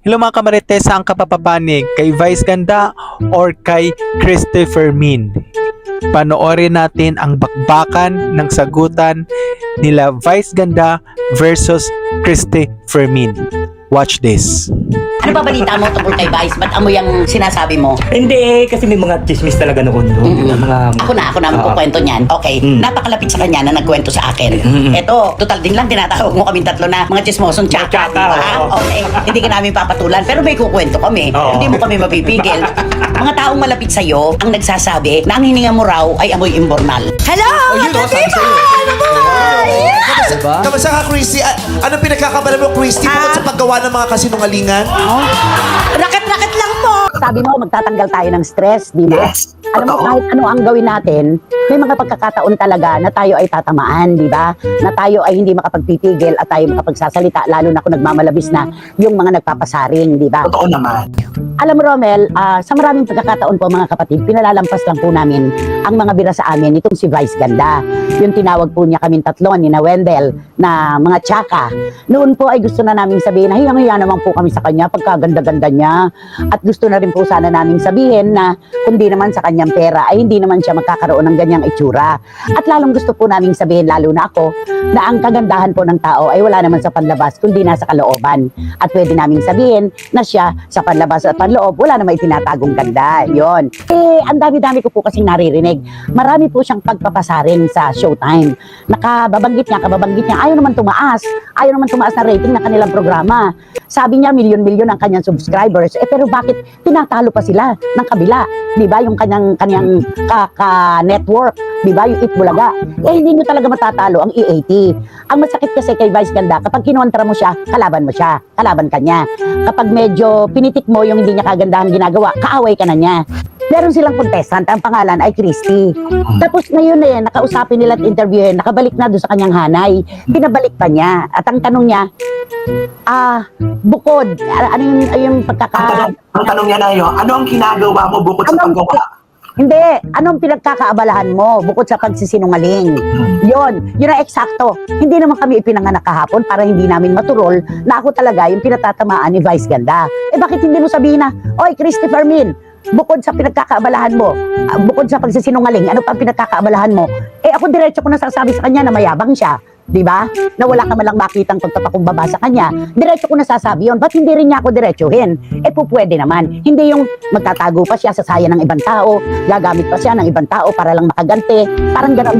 Hello mga kamarites, saan ka papapanig? Kay Vice Ganda or kay Christopher Min? Panoorin natin ang bakbakan ng sagutan nila Vice Ganda versus Christopher Min. Watch this. Ano ba balita mo tungkol kay Vice? Ba't amoy ang sinasabi mo? Hindi, kasi may mga chismis talaga noon. Ako na magkukwento niyan. Okay, napakalapit sa kanya na nagkwento sa akin. Eto, total din lang tinatawag mo kaming tatlo na mga chismosong tsaka, di ba? Okay, hindi ka namin papatulan, pero may kukwento kami. Hindi mo kami mapipigil. Mga taong malapit sa'yo ang nagsasabi na ang hininga mo raw ay amoy imbornal. Hello! Kamusta ka, Christy? Anong pinagkakabala mo, Christy, bukod sa paggawa ng mga kasinungalingan? Raket-raket lang po! Sabi mo, magtatanggal tayo ng stress, di ba? Yes, Alam mo, totoo. kahit ano ang gawin natin, may mga pagkakataon talaga na tayo ay tatamaan, di ba? Na tayo ay hindi makapagpipigil at tayo makapagsasalita, lalo na kung nagmamalabis na yung mga nagpapasaring, di ba? Totoo naman. Alam mo, Romel, sa maraming pagkakataon po mga kapatid, pinalalampas lang po namin ang mga bira sa amin, itong si Vice Ganda. Yung tinawag po niya kaming tatlo, ni na Wendell, na mga tsaka. Noon po ay gusto na namin sabihin, hiyang-hiya naman po kami sa kanya, pagkaganda-ganda niya. At gusto na rin po sana namin sabihin na kundi naman sa kanyang pera, ay hindi naman siya magkakaroon ng ganyang itsura. At lalong gusto po namin sabihin, lalo na ako, na ang kagandahan po ng tao ay wala naman sa panlabas, kundi nasa kalooban. At pwede namin sabihin na siya sa panlabas at panloob, wala naman itinatagong ganda. Yon. Ang dami-dami ko po kasing naririnig. Marami po siyang pagpapasaring sa Showtime. Kababanggit niya, ayaw naman tumaas na rating ng kanilang programa. Sabi niya, milyon-milyon ang kanyang subscribers. Pero bakit tinatalo pa sila ng kabila? Di ba? Yung kanyang network. Di ba? Yung Itbulaga. Hindi nyo talaga matatalo ang EAT. Ang masakit kasi kay Vice Ganda, kapag kinontra mo siya, kalaban mo siya. Kalaban ka niya. Kapag medyo pinitik mo yung hindi niya kagandahan ginagawa, kaaway ka na niya. Meron silang contestant, ang pangalan ay Christy. Tapos ngayon na yan, nakausapin nila at interviewin, nakabalik na doon sa kanyang hanay. Pinabalik pa niya. At ang tanong niya, bukod, ano yung Ang tanong niya na yun, ano ang ginagawa mo bukod sa paggawa? Hindi, anong pinagkakaabalahan mo bukod sa pagsisinungaling? Yun ang eksakto. Hindi naman kami ipinanganak kahapon para hindi namin maturol na ako talaga yung pinatatamaan ni Vice Ganda. Bakit hindi mo sabihin na, Oy, Christopher Min, bukod sa pinagkakaabalahan mo, bukod sa pagsisinungaling, ano pa ang pinagkakaabalahan mo? Ako diretso ko nasasabi sa kanya na mayabang siya. Di ba? Na wala ka man lang makitang pagpapakumbaba sa kanya. Diretso ko nasasabi yun. Ba't hindi rin niya ako diretsuhin? Pwede naman. Hindi yung magtatago pa siya sa saya ng ibang tao, gagamit pa siya ng ibang tao para lang makaganti. Parang gano'n.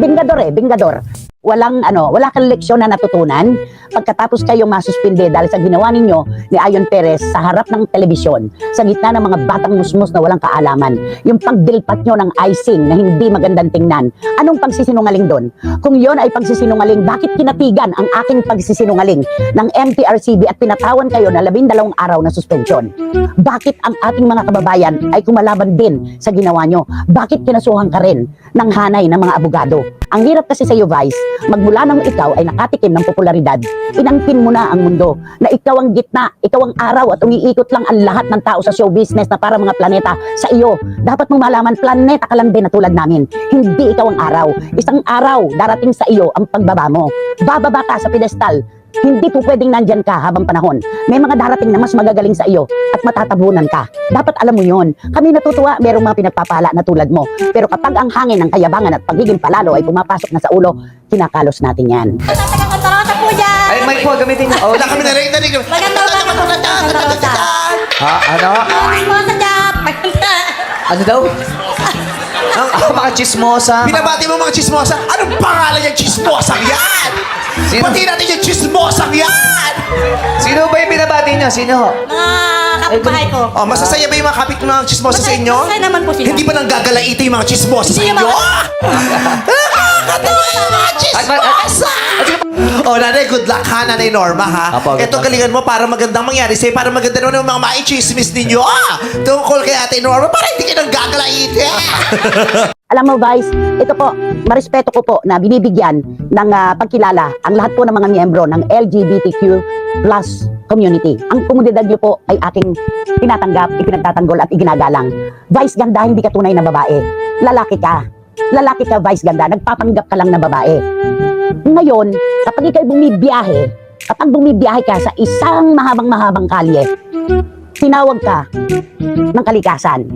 Bingador. Wala kang leksyon na natutunan pagkatapos kayong masuspinde dahil sa ginawa ninyo ni Ayon Perez sa harap ng telebisyon, sa gitna ng mga batang musmus na walang kaalaman, yung pagdilpat nyo ng icing na hindi magandang tingnan. Anong pagsisinungaling doon? Kung yon ay pagsisinungaling, bakit kinatigan ang aking pagsisinungaling ng MTRCB at pinatawan kayo na 12 araw na suspensyon? Bakit ang ating mga kababayan ay kumalaban din sa ginawa nyo? Bakit kinasuhan ka rin ng hanay ng mga abogado? Ang hirap kasi sa iyo, Vice, magmula nang ikaw ay nakatikim ng popularidad, inangkin mo na ang mundo na ikaw ang gitna, ikaw ang araw at umiikot lang ang lahat ng tao sa show business na para mga planeta sa iyo. Dapat mong malaman, planeta ka lang din na tulad namin. Hindi ikaw ang araw. Isang araw, darating sa iyo ang pagbaba mo. Bababa ka sa pedestal. Hindi po pwedeng nandyan ka habang panahon. May mga darating na mas magagaling sa iyo at matatabunan ka. Dapat alam mo yon. Kami natutuwa, merong mga pinagpapala na tulad mo. Pero kapag ang hangin ng kayabangan at pagiging palalo ay pumapasok na sa ulo, kinakalos natin yan. Tarota po dyan! Ay, mic po, gamitin niyo. Wala kami narinig. Maganda tarota. Ano? Chismosa dyan! Ano daw? Mga chismosa. Binabati mo mga chismosa. Anong pangalan yung chismosang yan? Sino? Pati natin yung chismosang yan! Sino ba yung binabati niyo? Sino? Mga kapitbahay ko. Masasaya ba yung mga kapit ng mga chismosa sa inyo? Masaya naman po sila. Hindi ba nang gagalaito yung mga chismosa sa Hindi inyo? naman. Nakakatawa yung mga chismosa! Nanay, good luck ha, Nanay Norma ha. Apo, Ito galingan mo para magandang mangyari sa'yo, para maganda naman yung mga maichismis ninyo tungkol kay Ate Norma, para hindi kayo nang gagalaito. Alam mo, Vice, ito po, marespeto ko po na binibigyan ng pagkilala ang lahat po ng mga miyembro ng LGBTQ plus community. Ang komunidad niyo po ay aking tinatanggap, ipinagtatanggol at iginagalang. Vice Ganda, hindi ka tunay na babae. Lalaki ka. Lalaki ka, Vice Ganda. Nagpapanggap ka lang na babae. Ngayon, kapag ikaw bumibiyahe ka sa isang mahabang kalye, tinawag ka ng kalikasan.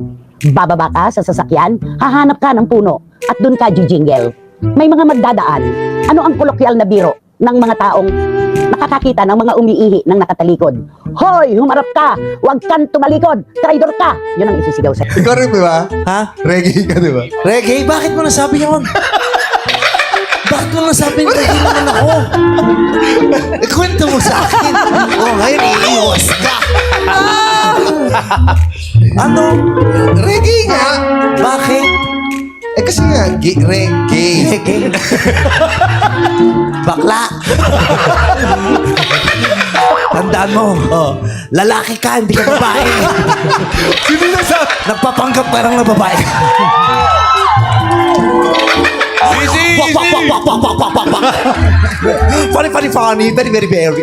Bababa ka sa sasakyan, hahanap ka ng puno, at dun ka jijingle. May mga magdadaan. Ano ang kolokyal na biro ng mga taong nakakakita ng mga umiihi ng nakatalikod? Hoy, humarap ka! Huwag kang tumalikod! Traidor ka! Yun ang isisigaw sa Ikaw rin, di ba? Ha? Reggae ka, di ba? Reggae? Bakit mo nasabi yun? Bakit mo nasabi yung reggae naman ako? Kwento mo sa akin. Ngayon, iiwas ka. Ano? Reggae nga! Bakit? Eh kasi nga, reggae. Reggae? Bakla. Tandaan mo, lalaki ka, hindi ka babae. Sino na sa... Nagpapanggap ka lang na babae. Easy! Wak, wak, wak, wak, wak, wak, wak, wak, wak. Funny, funny, funny. Very, very, very.